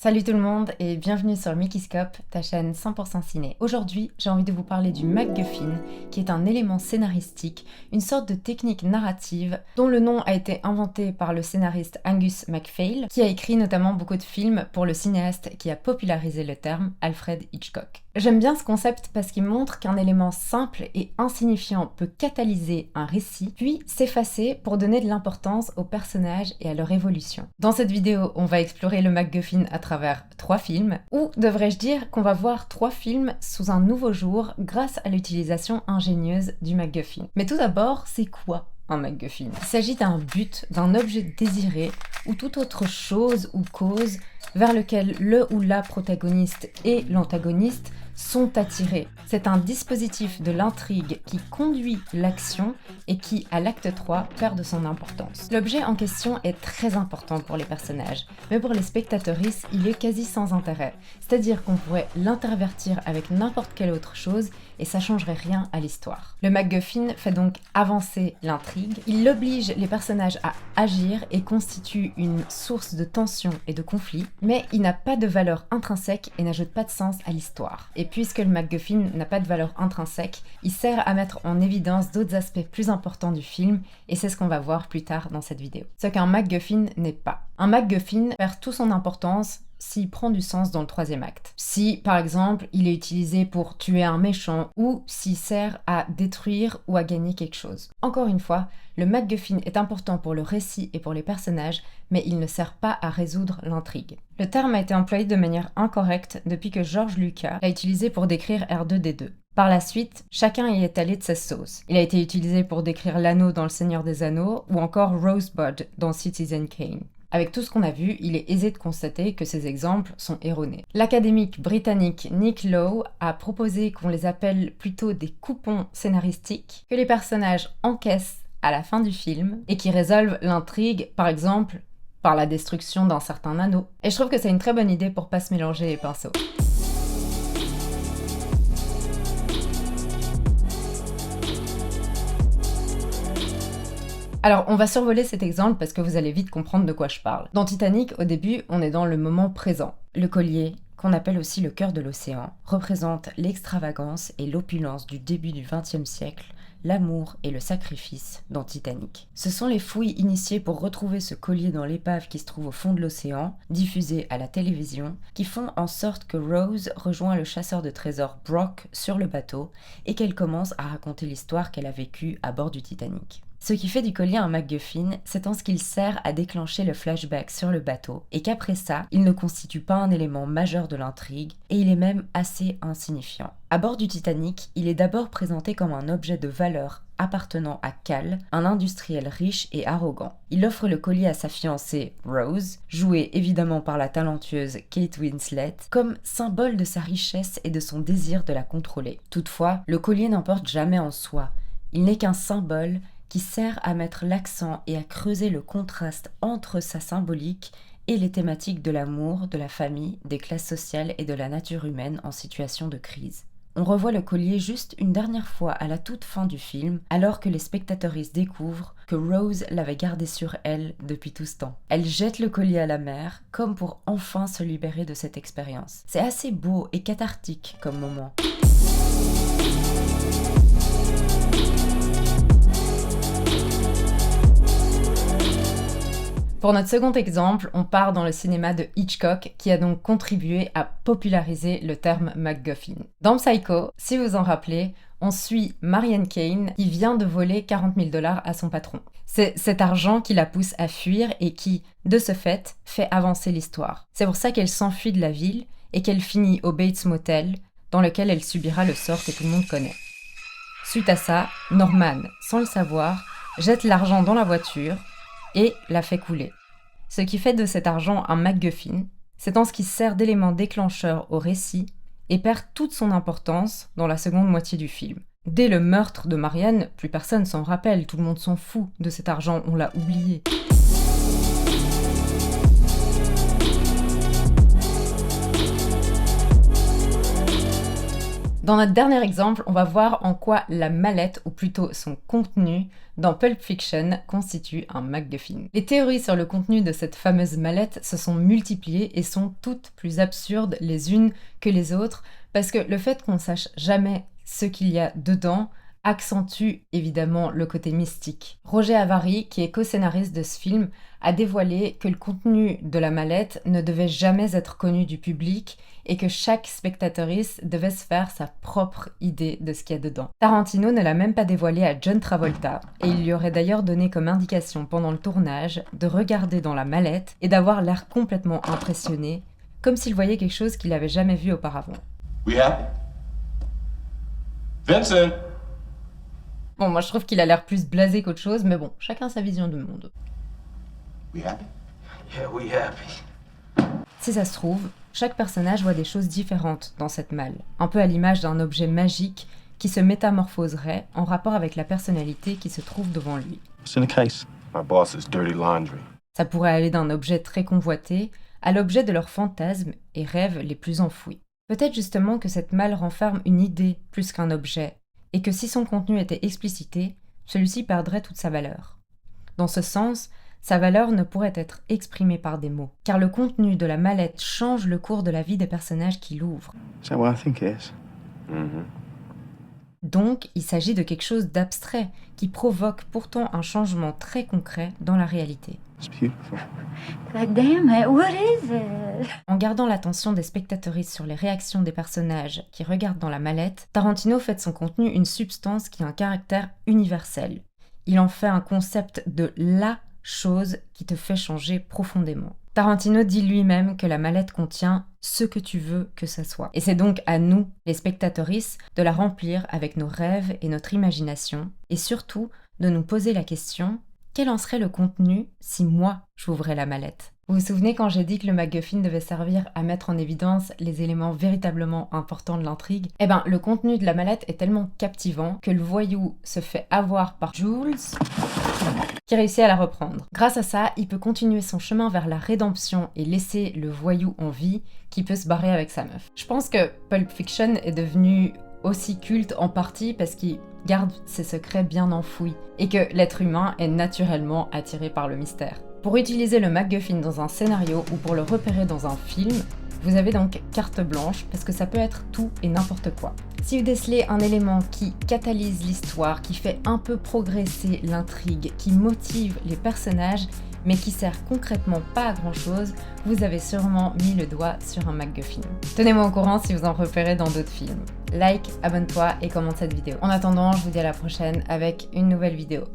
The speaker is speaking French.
Salut tout le monde et bienvenue sur Mikiscope, ta chaîne 100% ciné. Aujourd'hui, j'ai envie de vous parler du MacGuffin, qui est un élément scénaristique, une sorte de technique narrative dont le nom a été inventé par le scénariste Angus MacPhail, qui a écrit notamment beaucoup de films pour le cinéaste qui a popularisé le terme, Alfred Hitchcock. J'aime bien ce concept parce qu'il montre qu'un élément simple et insignifiant peut catalyser un récit, puis s'effacer pour donner de l'importance aux personnages et à leur évolution. Dans cette vidéo, on va explorer le MacGuffin à travers 3 films, ou devrais-je dire qu'on va voir 3 films sous un nouveau jour grâce à l'utilisation ingénieuse du MacGuffin. Mais tout d'abord, c'est quoi un MacGuffin? Il s'agit d'un but, d'un objet désiré, ou toute autre chose ou cause vers lequel le ou la protagoniste et l'antagoniste sont attirés. C'est un dispositif de l'intrigue qui conduit l'action et qui, à l'acte 3, perd de son importance. L'objet en question est très important pour les personnages, mais pour les spectatrices, il est quasi sans intérêt. C'est-à-dire qu'on pourrait l'intervertir avec n'importe quelle autre chose et ça changerait rien à l'histoire. Le MacGuffin fait donc avancer l'intrigue, il oblige les personnages à agir et constitue une source de tension et de conflit, mais il n'a pas de valeur intrinsèque et n'ajoute pas de sens à l'histoire. Et puisque le MacGuffin n'a pas de valeur intrinsèque, il sert à mettre en évidence d'autres aspects plus importants du film, et c'est ce qu'on va voir plus tard dans cette vidéo. Ce qu'un MacGuffin n'est pas. Un MacGuffin perd toute son importance s'il prend du sens dans le 3e acte. Si, par exemple, il est utilisé pour tuer un méchant ou s'il sert à détruire ou à gagner quelque chose. Encore une fois, le MacGuffin est important pour le récit et pour les personnages, mais il ne sert pas à résoudre l'intrigue. Le terme a été employé de manière incorrecte depuis que George Lucas l'a utilisé pour décrire R2-D2. Par la suite, chacun y est allé de sa sauce. Il a été utilisé pour décrire l'anneau dans Le Seigneur des Anneaux ou encore Rosebud dans Citizen Kane. Avec tout ce qu'on a vu, il est aisé de constater que ces exemples sont erronés. L'académique britannique Nick Lowe a proposé qu'on les appelle plutôt des coupons scénaristiques que les personnages encaissent à la fin du film et qui résolvent l'intrigue, par exemple, par la destruction d'un certain anneau. Et je trouve que c'est une très bonne idée pour pas se mélanger les pinceaux. Alors, on va survoler cet exemple parce que vous allez vite comprendre de quoi je parle. Dans Titanic, au début, on est dans le moment présent. Le collier, qu'on appelle aussi le cœur de l'océan, représente l'extravagance et l'opulence du début du XXe siècle, l'amour et le sacrifice dans Titanic. Ce sont les fouilles initiées pour retrouver ce collier dans l'épave qui se trouve au fond de l'océan, diffusées à la télévision, qui font en sorte que Rose rejoint le chasseur de trésors Brock sur le bateau et qu'elle commence à raconter l'histoire qu'elle a vécue à bord du Titanic. Ce qui fait du collier un MacGuffin, c'est en ce qu'il sert à déclencher le flashback sur le bateau, et qu'après ça, il ne constitue pas un élément majeur de l'intrigue, et il est même assez insignifiant. À bord du Titanic, il est d'abord présenté comme un objet de valeur appartenant à Cal, un industriel riche et arrogant. Il offre le collier à sa fiancée, Rose, jouée évidemment par la talentueuse Kate Winslet, comme symbole de sa richesse et de son désir de la contrôler. Toutefois, le collier n'emporte jamais en soi. Il n'est qu'un symbole qui sert à mettre l'accent et à creuser le contraste entre sa symbolique et les thématiques de l'amour, de la famille, des classes sociales et de la nature humaine en situation de crise. On revoit le collier juste une dernière fois à la toute fin du film, alors que les spectatrices découvrent que Rose l'avait gardé sur elle depuis tout ce temps. Elle jette le collier à la mer, comme pour enfin se libérer de cette expérience. C'est assez beau et cathartique comme moment. Pour notre second exemple, on part dans le cinéma de Hitchcock qui a donc contribué à populariser le terme MacGuffin. Dans Psycho, si vous en rappelez, on suit Marianne Kane qui vient de voler 40 000 $ à son patron. C'est cet argent qui la pousse à fuir et qui, de ce fait avancer l'histoire. C'est pour ça qu'elle s'enfuit de la ville et qu'elle finit au Bates Motel, dans lequel elle subira le sort que tout le monde connaît. Suite à ça, Norman, sans le savoir, jette l'argent dans la voiture et la fait couler. Ce qui fait de cet argent un MacGuffin, c'est en ce qui sert d'élément déclencheur au récit et perd toute son importance dans la seconde moitié du film. Dès le meurtre de Marianne, plus personne s'en rappelle, tout le monde s'en fout de cet argent, on l'a oublié. Dans notre dernier exemple, on va voir en quoi la mallette, ou plutôt son contenu, dans Pulp Fiction constitue un MacGuffin. Les théories sur le contenu de cette fameuse mallette se sont multipliées et sont toutes plus absurdes les unes que les autres, parce que le fait qu'on sache jamais ce qu'il y a dedans accentue évidemment le côté mystique. Roger Avary, qui est co-scénariste de ce film, a dévoilé que le contenu de la mallette ne devait jamais être connu du public et que chaque spectatrice devait se faire sa propre idée de ce qu'il y a dedans. Tarantino ne l'a même pas dévoilé à John Travolta et il lui aurait d'ailleurs donné comme indication pendant le tournage de regarder dans la mallette et d'avoir l'air complètement impressionné, comme s'il voyait quelque chose qu'il n'avait jamais vu auparavant. We happy? Vincent! Bon, moi je trouve qu'il a l'air plus blasé qu'autre chose, mais bon, chacun sa vision du monde. We happy? Yeah, we happy. Si ça se trouve, chaque personnage voit des choses différentes dans cette malle, un peu à l'image d'un objet magique qui se métamorphoserait en rapport avec la personnalité qui se trouve devant lui. What's in the case? My boss's dirty laundry. Ça pourrait aller d'un objet très convoité à l'objet de leurs fantasmes et rêves les plus enfouis. Peut-être justement que cette malle renferme une idée plus qu'un objet, et que si son contenu était explicité, celui-ci perdrait toute sa valeur. Dans ce sens, sa valeur ne pourrait être exprimée par des mots, car le contenu de la mallette change le cours de la vie des personnages qui l'ouvrent. Is that what I think it is? Donc, il s'agit de quelque chose d'abstrait, qui provoque pourtant un changement très concret dans la réalité. It's beautiful. God damn it, what is it? En gardant l'attention des spectateuristes sur les réactions des personnages qui regardent dans la mallette, Tarantino fait de son contenu une substance qui a un caractère universel. Il en fait un concept de la chose qui te fait changer profondément. Tarantino dit lui-même que la mallette contient ce que tu veux que ça soit. Et c'est donc à nous, les spectateuristes, de la remplir avec nos rêves et notre imagination, et surtout de nous poser la question: quel en serait le contenu si moi, j'ouvrais la mallette? Vous vous souvenez quand j'ai dit que le MacGuffin devait servir à mettre en évidence les éléments véritablement importants de l'intrigue? Eh ben, le contenu de la mallette est tellement captivant que le voyou se fait avoir par Jules, qui réussit à la reprendre. Grâce à ça, il peut continuer son chemin vers la rédemption et laisser le voyou en vie qui peut se barrer avec sa meuf. Je pense que Pulp Fiction est devenu aussi culte en partie parce qu'il garde ses secrets bien enfouis et que l'être humain est naturellement attiré par le mystère. Pour utiliser le MacGuffin dans un scénario ou pour le repérer dans un film, vous avez donc carte blanche parce que ça peut être tout et n'importe quoi. Si vous décelez un élément qui catalyse l'histoire, qui fait un peu progresser l'intrigue, qui motive les personnages, mais qui sert concrètement pas à grand chose, vous avez sûrement mis le doigt sur un MacGuffin. Tenez-moi au courant si vous en repérez dans d'autres films. Like, abonne-toi et commente cette vidéo. En attendant, je vous dis à la prochaine avec une nouvelle vidéo.